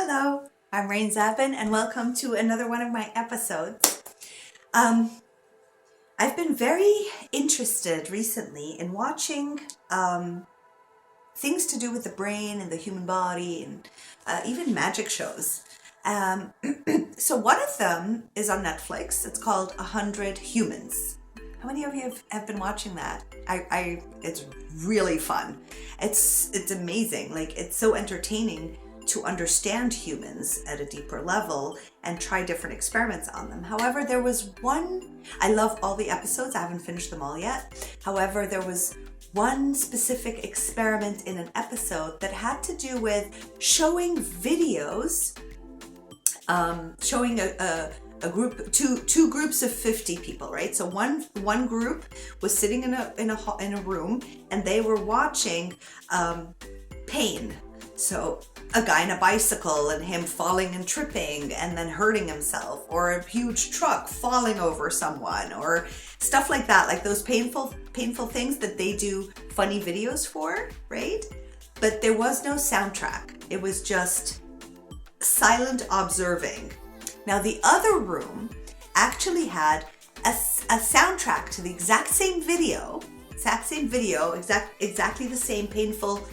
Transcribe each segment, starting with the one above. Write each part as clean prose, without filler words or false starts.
Hello, I'm Zaben and welcome to another one of my episodes. I've been very interested recently in watching things to do with the brain and the human body and even magic shows. So one of them is on Netflix. It's called 100 Humans. How many of you have been watching that? It's really fun. It's amazing. Like, it's so entertaining to understand humans at a deeper level and try different experiments on them. However, there was one, I love all the episodes, I haven't finished them all yet. However, there was one specific experiment in an episode that had to do with showing videos, showing a group, two groups of 50 people, right? So one group was sitting in a room and they were watching pain. So a guy in a bicycle and him falling and tripping and then hurting himself, or a huge truck falling over someone, or stuff like that, like those painful things that they do funny videos for, right? But there was no soundtrack. It was just silent observing. Now the other room actually had a soundtrack to the exact same video, exactly the same painful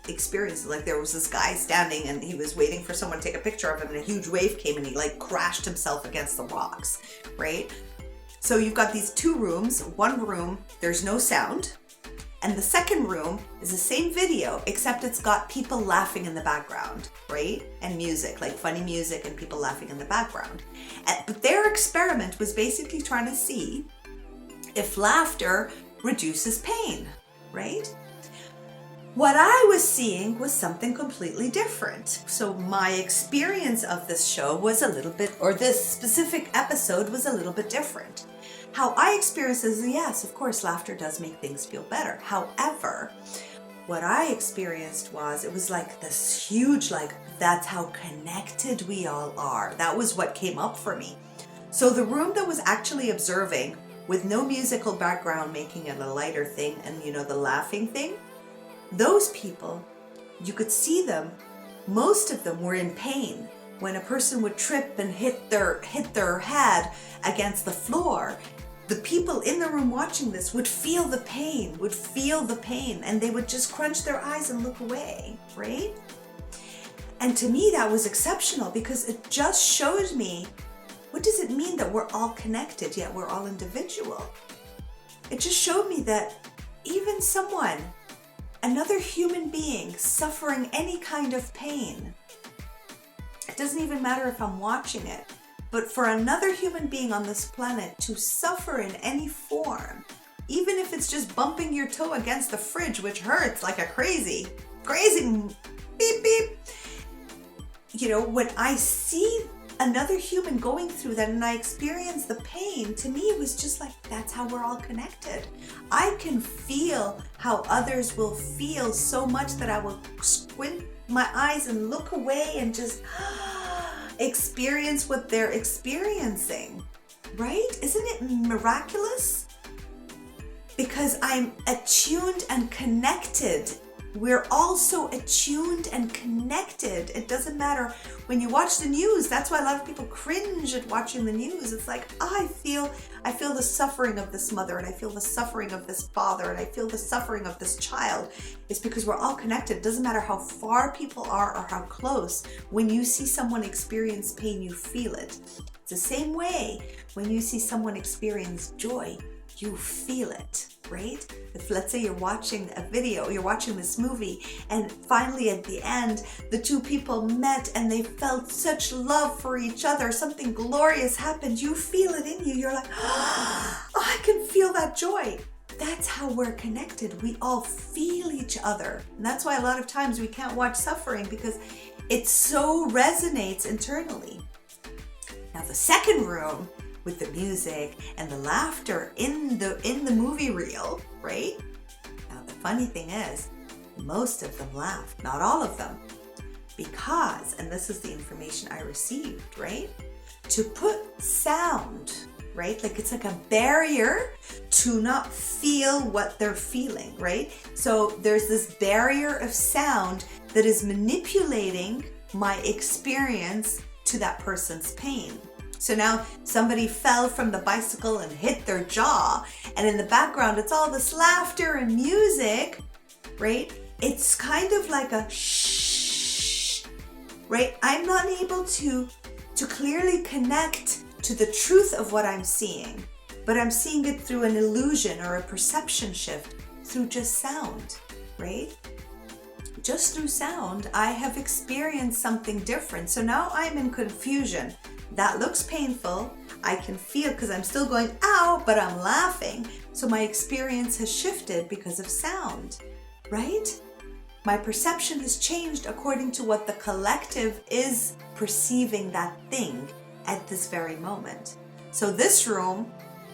experiences. Like, there was this guy standing and he was waiting for someone to take a picture of him, and a huge wave came and he like crashed himself against the rocks, right? So you've got these two rooms. One room, there's no sound, and the second room is the same video, except it's got people laughing in the background, right? And music, like funny music and people laughing in the background. But their experiment was basically trying to see if laughter reduces pain, right? What I was seeing was something completely different. So my experience of this show was a little bit, or this specific episode was a little bit different. How I experienced is, yes, of course, laughter does make things feel better. However, what I experienced was, it was like this huge, like, that's how connected we all are. That was what came up for me. So the room that was actually observing, with no musical background making it a lighter thing, and the laughing thing, those people, you could see them, most of them were in pain. When a person would trip and hit their head against the floor, the people in the room watching this would feel the pain, and they would just crunch their eyes and look away, right? And to me, that was exceptional, because it just showed me, what does it mean that we're all connected, yet we're all individual? It just showed me that even another human being suffering any kind of pain, it doesn't even matter if I'm watching it, but for another human being on this planet to suffer in any form, even if it's just bumping your toe against the fridge, which hurts like a crazy beep beep. When I see another human going through that and I experience the pain, to me it was just like, that's how we're all connected. I can feel how others will feel so much that I will squint my eyes and look away and just experience what they're experiencing, right? Isn't it miraculous? Because I'm attuned and connected. We're all so attuned and connected. It doesn't matter when you watch the news. That's why a lot of people cringe at watching the news. It's like, I feel the suffering of this mother, and I feel the suffering of this father, and I feel the suffering of this child. It's because we're all connected. It doesn't matter how far people are or how close. When you see someone experience pain, you feel it. It's the same way when you see someone experience joy, you feel it, right? If, let's say, you're watching a video, you're watching this movie, and finally at the end, the two people met and they felt such love for each other, something glorious happened, you feel it in you. You're like, oh, I can feel that joy. That's how we're connected. We all feel each other. And that's why a lot of times we can't watch suffering, because it so resonates internally. Now the second room, with the music and the laughter in the movie reel, right? Now the funny thing is, most of them laughed, not all of them, because, and this is the information I received, right? To put sound, right? Like, it's like a barrier to not feel what they're feeling, right? So there's this barrier of sound that is manipulating my experience to that person's pain. So now somebody fell from the bicycle and hit their jaw, and in the background it's all this laughter and music, right? It's kind of like a shh, right? I'm not able to clearly connect to the truth of what I'm seeing, but I'm seeing it through an illusion or a perception shift through just sound, right? Just through sound, I have experienced something different. So now I'm in confusion. That looks painful. I can feel, because I'm still going, ow, but I'm laughing. So my experience has shifted because of sound, right? My perception has changed according to what the collective is perceiving that thing at this very moment. So this room,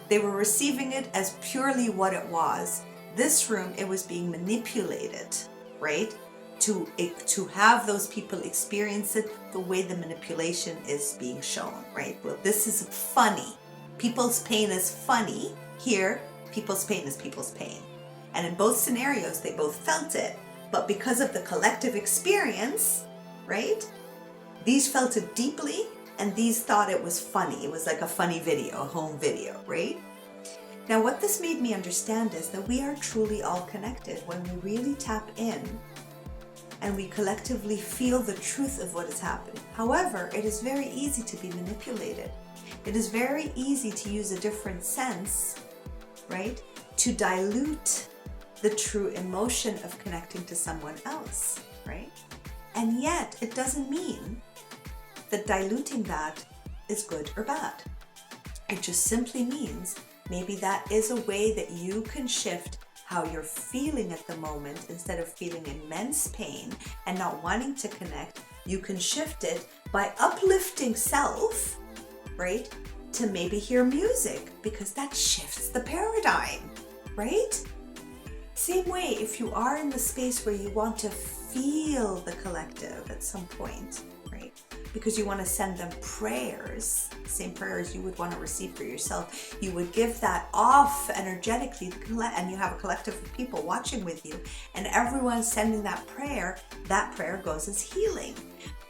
they were receiving it as purely what it was. This room, it was being manipulated, right? To have those people experience it the way the manipulation is being shown, right? Well, this is funny. People's pain is funny. Here, people's pain is people's pain. And in both scenarios, they both felt it. But because of the collective experience, right? These felt it deeply, and these thought it was funny. It was like a funny video, a home video, right? Now, what this made me understand is that we are truly all connected when we really tap in and we collectively feel the truth of what is happening. However, it is very easy to be manipulated. It is very easy to use a different sense, right, to dilute the true emotion of connecting to someone else, right? And yet, it doesn't mean that diluting that is good or bad. It just simply means maybe that is a way that you can shift how you're feeling at the moment. Instead of feeling immense pain and not wanting to connect, you can shift it by uplifting self, right? To maybe hear music, because that shifts the paradigm, right? Same way, if you are in the space where you want to feel the collective at some point, right? Because you want to send them prayers, the same prayers you would want to receive for yourself. You would give that off energetically, and you have a collective of people watching with you, and everyone's sending that prayer goes as healing.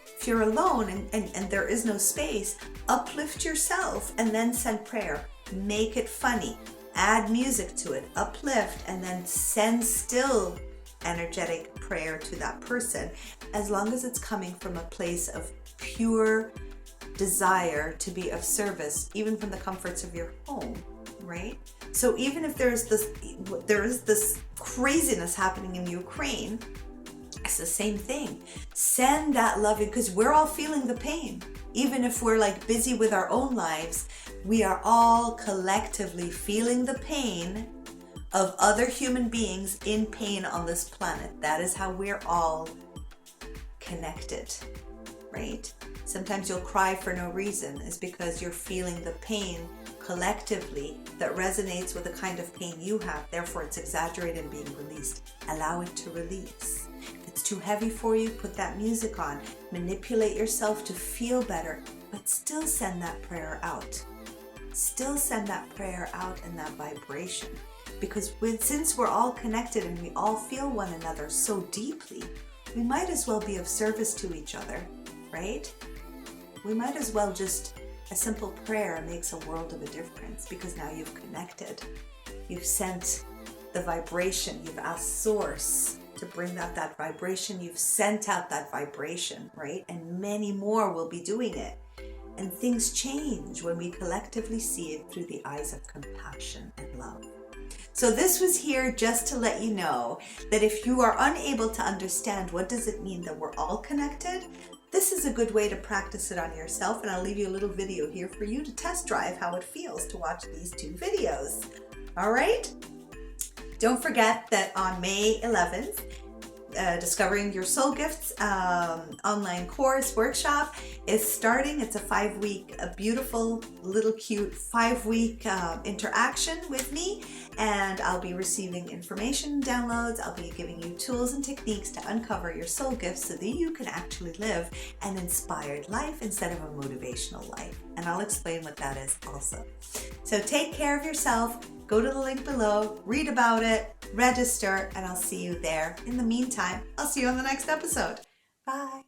If you're alone and there is no space, uplift yourself and then send prayer. Make it funny. Add music to it, uplift, and then send still energetic prayer to that person, as long as it's coming from a place of pure desire to be of service, even from the comforts of your home, right? So even if there is this craziness happening in Ukraine, it's the same thing. Send that loving, because we're all feeling the pain. Even if we're like busy with our own lives, we are all collectively feeling the pain of other human beings in pain on this planet. That is how we're all connected, right? Sometimes you'll cry for no reason. It's because you're feeling the pain collectively that resonates with the kind of pain you have. Therefore, it's exaggerated and being released. Allow it to release. If it's too heavy for you, put that music on. Manipulate yourself to feel better, but still send that prayer out. Still send that prayer out in that vibration. Because since we're all connected and we all feel one another so deeply, we might as well be of service to each other, right? We might as well a simple prayer makes a world of a difference, because now you've connected. You've sent the vibration. You've asked Source to bring out that vibration. You've sent out that vibration, right? And many more will be doing it. And things change when we collectively see it through the eyes of compassion and love. So this was here just to let you know that if you are unable to understand what does it mean that we're all connected, this is a good way to practice it on yourself. And I'll leave you a little video here for you to test drive how it feels to watch these 2 videos. All right? Don't forget that on May 11th, Discovering Your Soul Gifts online course workshop is starting. It's a 5-week, a beautiful little cute 5-week interaction with me, and I'll be receiving information downloads. I'll be giving you tools and techniques to uncover your soul gifts so that you can actually live an inspired life instead of a motivational life. And I'll explain what that is also. So take care of yourself. Go to the link below, read about it, register, and I'll see you there. In the meantime, I'll see you on the next episode. Bye.